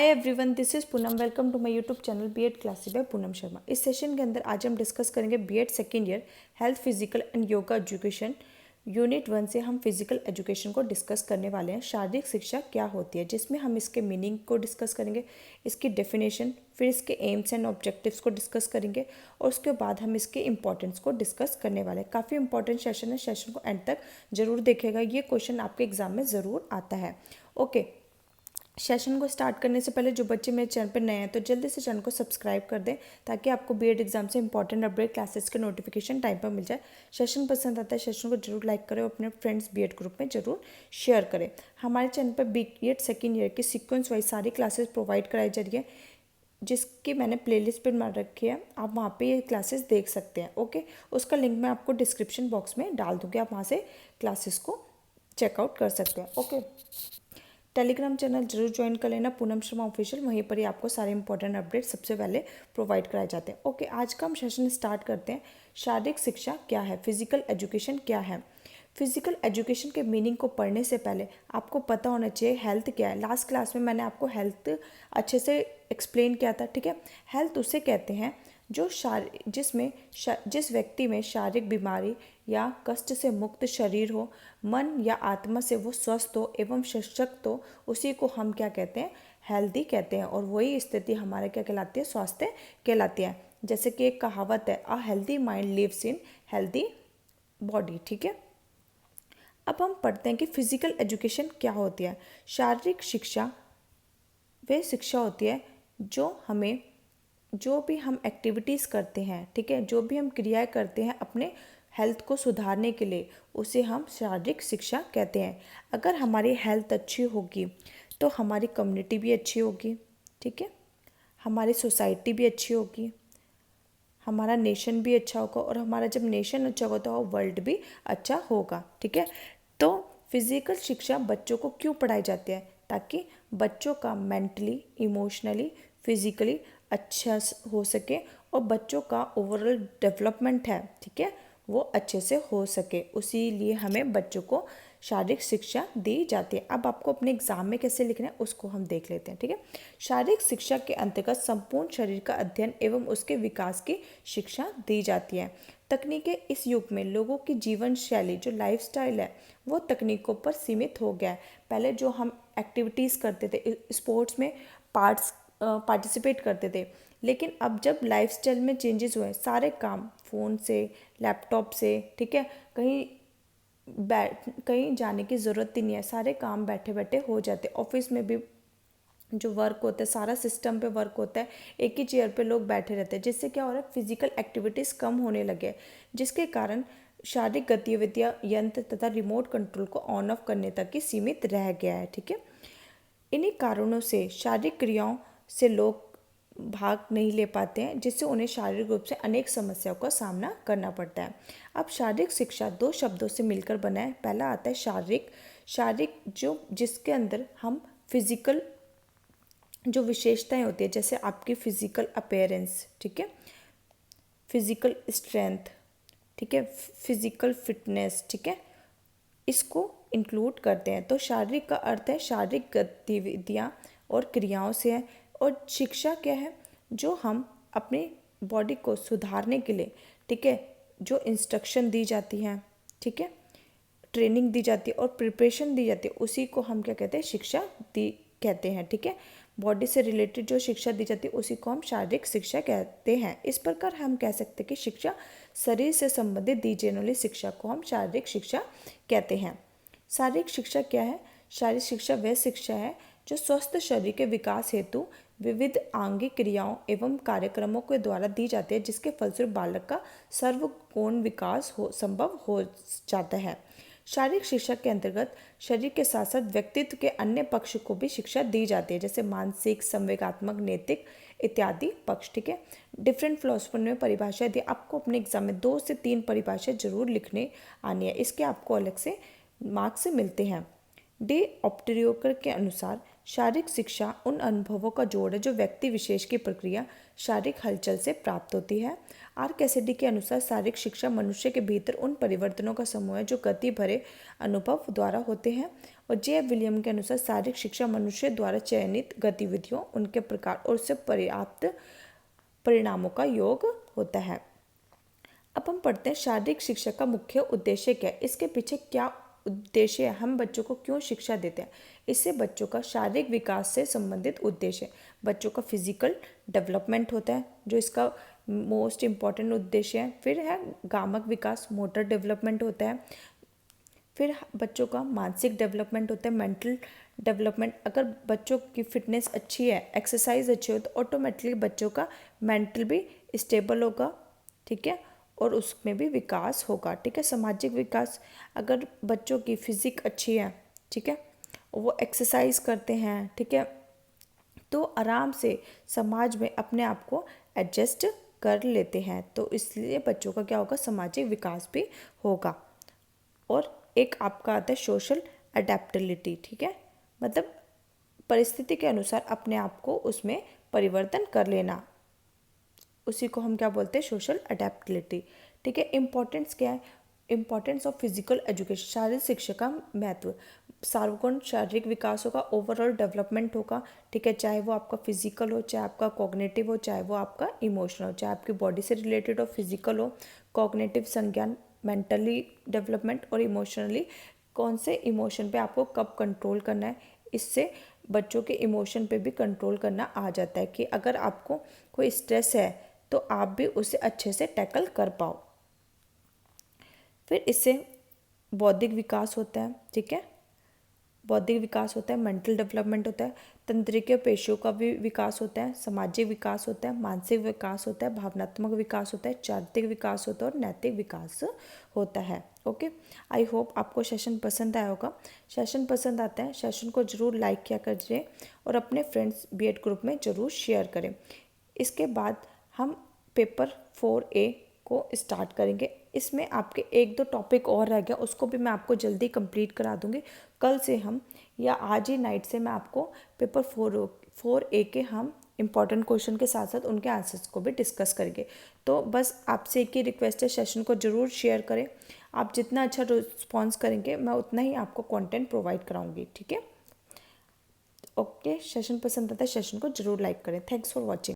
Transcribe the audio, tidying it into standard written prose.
Hi everyone, this is Poonam. Welcome to my YouTube channel BEd classes by Poonam Sharma. इस session के अंदर आज हम डिस्कस करेंगे BEd second year health physical and yoga education unit 1 से हम फिजिकल एजुकेशन को डिस्कस करने वाले हैं। शारीरिक शिक्षा क्या होती है, जिसमें हम इसके मीनिंग को डिस्कस करेंगे, इसकी डेफिनेशन, फिर इसके एम्स एंड ऑब्जेक्टिव्स को डिस्कस करेंगे और उसके बाद हम इसके इंपॉर्टेंस को डिस्कस करने वाले हैं। काफ़ी इंपॉर्टेंट सेशन है, सेशन को एंड तक जरूर देखेगा। ये क्वेश्चन आपके एग्जाम में ज़रूर आता है। ओके, सेशन को स्टार्ट करने से पहले जो बच्चे मेरे चैनल पर नए हैं तो जल्दी से चैनल को सब्सक्राइब कर दें ताकि आपको बीएड एग्जाम से इंपॉर्टेंट अपडेट क्लासेस के नोटिफिकेशन टाइम पर मिल जाए। सेशन पसंद आता है, सेशन को जरूर लाइक करें और अपने फ्रेंड्स बीएड ग्रुप में जरूर शेयर करें। हमारे चैनल पर बीएड सेकेंड ईयर की सीक्वेंस वाइज सारी क्लासेस प्रोवाइड कराई जा रही है, जिसकी मैंने प्लेलिस्ट पर बना रखी है। आप वहाँ पे ये क्लासेस देख सकते हैं। ओके, उसका लिंक मैं आपको डिस्क्रिप्शन बॉक्स में डाल दूँगी, आप वहाँ से क्लासेस को चेकआउट कर सकते हैं। ओके, टेलीग्राम चैनल जरूर ज्वाइन कर लेना, पूनम शर्मा ऑफिशियल। वहीं पर ही आपको सारे इंपॉर्टेंट अपडेट सबसे पहले प्रोवाइड कराए जाते हैं। ओके, आज का हम सेशन स्टार्ट करते हैं। शारीरिक शिक्षा क्या है, फिजिकल एजुकेशन क्या है। फिजिकल एजुकेशन के मीनिंग को पढ़ने से पहले आपको पता होना चाहिए हेल्थ क्या है। लास्ट क्लास में मैंने आपको हेल्थ अच्छे से एक्सप्लेन किया था, ठीक है। हेल्थ उसे कहते हैं जो जिस व्यक्ति में शारीरिक बीमारी या कष्ट से मुक्त शरीर हो, मन या आत्मा से वो स्वस्थ हो एवं सशक्त हो, उसी को हम क्या कहते हैं, हेल्दी कहते हैं। और वही स्थिति हमारे क्या कहलाती है, स्वास्थ्य कहलाती है। जैसे कि एक कहावत है, a healthy mind lives in healthy body, ठीक है। अब हम पढ़ते हैं कि फिजिकल एजुकेशन क्या होती है। शारीरिक शिक्षा वे शिक्षा होती है जो भी हम एक्टिविटीज़ करते हैं, ठीक है, जो भी हम क्रियाएं करते हैं अपने हेल्थ को सुधारने के लिए, उसे हम शारीरिक शिक्षा कहते हैं। अगर हमारी हेल्थ अच्छी होगी तो हमारी कम्युनिटी भी अच्छी होगी, ठीक है, हमारी सोसाइटी भी अच्छी होगी, हमारा नेशन भी अच्छा होगा, और हमारा जब नेशन अच्छा होगा तो वर्ल्ड भी अच्छा होगा, ठीक है। तो फिजिकल शिक्षा बच्चों को क्यों पढ़ाई जाती है, ताकि बच्चों का मेंटली, इमोशनली, फिजिकली अच्छा हो सके और बच्चों का ओवरऑल डेवलपमेंट है, ठीक है, वो अच्छे से हो सके। उसी लिए हमें बच्चों को शारीरिक शिक्षा दी जाती है। अब आपको अपने एग्जाम में कैसे लिखना है उसको हम देख लेते हैं, ठीक है। शारीरिक शिक्षा के अंतर्गत संपूर्ण शरीर का अध्ययन एवं उसके विकास की शिक्षा दी जाती है। तकनीकें इस युग में लोगों की जीवन शैली, जो लाइफस्टाइल है, वो तकनीकों पर सीमित हो गया है। पहले जो हम एक्टिविटीज़ करते थे, स्पोर्ट्स में पार्टिसिपेट करते थे, लेकिन अब जब लाइफस्टाइल में चेंजेस हुए, सारे काम फ़ोन से, लैपटॉप से, ठीक है, कहीं जाने की ज़रूरत ही नहीं है, सारे काम बैठे बैठे हो जाते। ऑफिस में भी जो वर्क होता है सारा सिस्टम पे वर्क होता है, एक ही चेयर पे लोग बैठे रहते हैं, जिससे क्या हो रहा है, फिजिकल एक्टिविटीज़ कम होने लगे, जिसके कारण शारीरिक गतिविधियाँ यंत्र तथा रिमोट कंट्रोल को ऑन ऑफ करने तक ही सीमित रह गया है, ठीक है। इन्हीं कारणों से शारीरिक क्रियाओं से लोग भाग नहीं ले पाते हैं, जिससे उन्हें शारीरिक रूप से अनेक समस्याओं का सामना करना पड़ता है। अब शारीरिक शिक्षा दो शब्दों से मिलकर बना है। पहला आता है शारीरिक। शारीरिक जिसके अंदर हम फिजिकल जो विशेषताएं होती है, जैसे आपकी फिजिकल अपीयरेंस, ठीक है, फिजिकल स्ट्रेंथ, ठीक है, फिजिकल फिटनेस, ठीक है, इसको इंक्लूड करते हैं। तो शारीरिक का अर्थ है शारीरिक गतिविधियाँ और क्रियाओं से है। और शिक्षा क्या है, जो हम अपनी बॉडी को सुधारने के लिए, ठीक है, जो इंस्ट्रक्शन दी जाती हैं, ठीक है, ट्रेनिंग दी जाती है और प्रिपरेशन दी जाती है, उसी को हम क्या कहते हैं, शिक्षा दी कहते हैं, ठीक है। बॉडी से रिलेटेड जो शिक्षा दी जाती है उसी को हम शारीरिक शिक्षा कहते हैं। इस प्रकार हम कह सकते हैं कि शिक्षा शरीर से संबंधित दी जाने वाली शिक्षा को हम शारीरिक शिक्षा कहते हैं। शारीरिक शिक्षा क्या है? शारीरिक शिक्षा वह शिक्षा है जो स्वस्थ शरीर के विकास हेतु विविध आंगिक क्रियाओं एवं कार्यक्रमों के द्वारा दी जाती है, जिसके फलस्वरूप बालक का सर्वगुण विकास संभव हो जाता है। शारीरिक शिक्षा के अंतर्गत शरीर के साथ साथ व्यक्तित्व के अन्य पक्ष को भी शिक्षा दी जाती है, जैसे मानसिक, संवेगात्मक, नैतिक इत्यादि पक्ष, ठीक है। डिफरेंट फिलोसफर ने परिभाषा दी। आपको अपने एग्जाम में 2 से 3 परिभाषा जरूर लिखने आनी है, इसके आपको अलग से मार्क्स मिलते हैं। डे ऑप्टेरियोकर के अनुसार शारीरिक शिक्षा उन अनुभवों का जोड़ है जो व्यक्ति विशेष की प्रक्रिया शारीरिक हलचल से प्राप्त होती है। आर कैसिडी के अनुसार शारीरिक शिक्षा मनुष्य के भीतर उन परिवर्तनों का समूह है जो गति भरे अनुभव द्वारा होते हैं और जे विलियम के अनुसार शारीरिक शिक्षा मनुष्य द्वारा चयनित गतिविधियों, उनके प्रकार और उससे पर्याप्त परिणामों का योग होता है। अब हम पढ़ते हैं शारीरिक शिक्षा का मुख्य उद्देश्य क्या है, इसके पीछे क्या उद्देश्य है, हम बच्चों को क्यों शिक्षा देते हैं। इससे बच्चों का शारीरिक विकास से संबंधित उद्देश्य है। बच्चों का फिजिकल डेवलपमेंट होता है जो इसका मोस्ट इम्पॉर्टेंट उद्देश्य है। फिर है गामक विकास, मोटर डेवलपमेंट होता है। फिर बच्चों का मानसिक डेवलपमेंट होता है, मेंटल डेवलपमेंट। अगर बच्चों की फिटनेस अच्छी है, एक्सरसाइज अच्छी हो, तो ऑटोमेटिकली बच्चों का मेंटल भी स्टेबल होगा, ठीक है, और उसमें भी विकास होगा, ठीक है। सामाजिक विकास, अगर बच्चों की फिजिक अच्छी है, ठीक है, वो एक्सरसाइज करते हैं, ठीक है, तो आराम से समाज में अपने आप को एडजस्ट कर लेते हैं, तो इसलिए बच्चों का क्या होगा, सामाजिक विकास भी होगा। और एक आपका आता है सोशल अडेप्टबिलिटी, ठीक है, मतलब परिस्थिति के अनुसार अपने आप को उसमें परिवर्तन कर लेना, उसी को हम क्या बोलते हैं, सोशल अडेप्टबिलिटी, ठीक है। इम्पोर्टेंस क्या है, इम्पोर्टेंस ऑफ फिजिकल एजुकेशन, शारीरिक शिक्षा का महत्व। सार्वगुण शारीरिक विकास होगा, ओवरऑल डेवलपमेंट होगा, ठीक है, चाहे वो आपका फिजिकल हो, चाहे आपका कॉग्निटिव हो, चाहे वो आपका इमोशनल हो, चाहे आपकी बॉडी से रिलेटेड हो, फिजिकल हो, कॉग्निटिव संज्ञान, मेंटली डेवलपमेंट और इमोशनली कौन से इमोशन पे आपको कब कंट्रोल करना है। इससे बच्चों के इमोशन पे भी कंट्रोल करना आ जाता है कि अगर आपको कोई स्ट्रेस है तो आप भी उसे अच्छे से टैकल कर पाओ। फिर इससे बौद्धिक विकास होता है, ठीक है, बौद्धिक विकास होता है, मेंटल डेवलपमेंट होता है, तंत्रिका पेशियों का भी विकास होता है, सामाजिक विकास होता है, मानसिक विकास होता है, भावनात्मक विकास होता है, चारित्रिक विकास होता है और नैतिक विकास होता है। ओके, आई होप आपको सेशन पसंद आया होगा। सेशन पसंद आता है, सेशन को ज़रूर लाइक किया करिए और अपने फ्रेंड्स बीएड ग्रुप में ज़रूर शेयर करें। इसके बाद हम पेपर 4A को स्टार्ट करेंगे। इसमें आपके एक दो टॉपिक और रह गया, उसको भी मैं आपको जल्दी कंप्लीट करा दूंगी। कल से हम या आज ही नाइट से मैं आपको पेपर 4A के हम इम्पॉर्टेंट क्वेश्चन के साथ साथ उनके आंसर्स को भी डिस्कस करेंगे। तो बस आपसे एक ही रिक्वेस्ट है, सेशन को ज़रूर शेयर करें। आप जितना अच्छा रिस्पॉन्स करेंगे मैं उतना ही आपको कंटेंट प्रोवाइड कराऊंगी, ठीक है। ओके, सेशन पसंद आता है, सेशन को ज़रूर लाइक करें। Thanks for watching.